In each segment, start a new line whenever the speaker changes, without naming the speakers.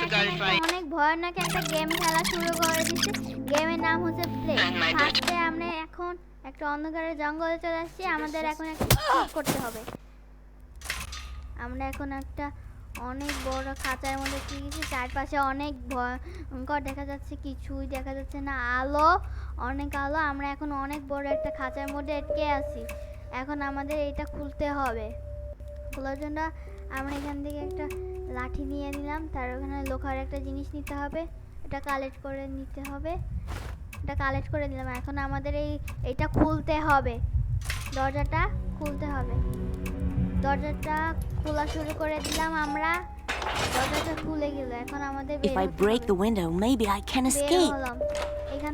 অনেক ভয়ানক একটা গেম খেলা শুরু করে দিচ্ছে। গেমের নাম হচ্ছে প্লে। ফার্স্টে আমরা এখন একটা অন্ধকারের জঙ্গলে চলে আসছি। আমাদের এখন একটা ঠিক করতে হবে। আমরা এখন একটা অনেক বড় খাঁচার মধ্যে গেছি। চারপাশে অনেক ভয়ঙ্কর দেখা যাচ্ছে, কিছুই দেখা যাচ্ছে না, আলো, অনেক আলো। আমরা এখন অনেক বড় একটা খাঁচার মধ্যে আটকে আছি। এখন আমাদের এটা খুলতে হবে। খোলার জন্য আমরা এখান থেকে একটা লাঠি নিয়ে নিলাম, তার ওখানে লোহার একটা জিনিস নিতে হবে, এটা কালেক্ট করে নিতে হবে। এটা কালেক্ট করে নিলাম। এখন আমাদের এইটা খুলতে হবে, দরজাটা খুলতে হবে। দরজাটা খোলা শুরু করে দিলাম আমরা। দরজাটা খুলে গেল। এখন আমাদের
If I break the window, maybe I can escape.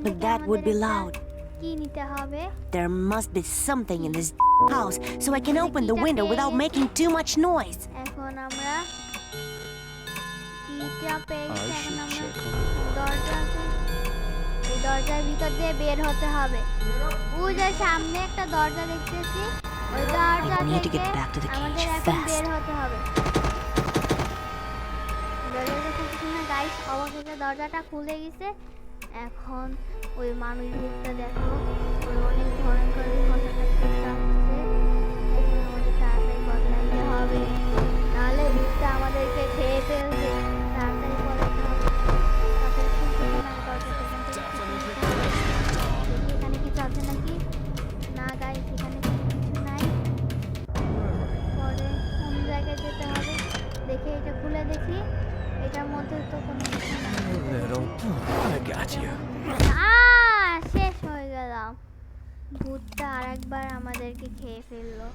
But that would be loud.
কি নিতে হবে?
There must be something in this house so I can open the window without making too much noise.
এখন আমরা কিটা পেয়েছি। এখন আমরা এই দরজার ভিতর দিয়ে বের হতে হবে। ওই যে সামনে একটা দরজা দেখতেছি, ওই দরজা থেকে আমাদের এখন বের হতে হবে। দরজাটা খুলতেছি না গাইস, অবশেষে দরজাটা খুলে গেছে। এখন ওই মানুষ ভূতটা দেখো, ওই অনেক ভয়ঙ্কর কথাটা করতে আসছে। আমাদের তাড়াতাড়ি বদলাইতে হবে, নাহলে ভূতটা আমাদেরকে খেয়ে ফেলবে। তাড়াতাড়ি বদলাতে হবে। তাড়াতাড়ি খুলতে না দরজাটা এখান থেকে এখানে কিছু আছে নাকি? না গাইস, এখানে কিছু নাই। পরে কোন জায়গায় যেতে হবে দেখে এটা খুলে দেখি। এটার মধ্যে তো কোনো কিছু নাই। শেষ হয়ে গেলাম। ভূতটা আরেকবার আমাদেরকে খেয়ে ফেললো।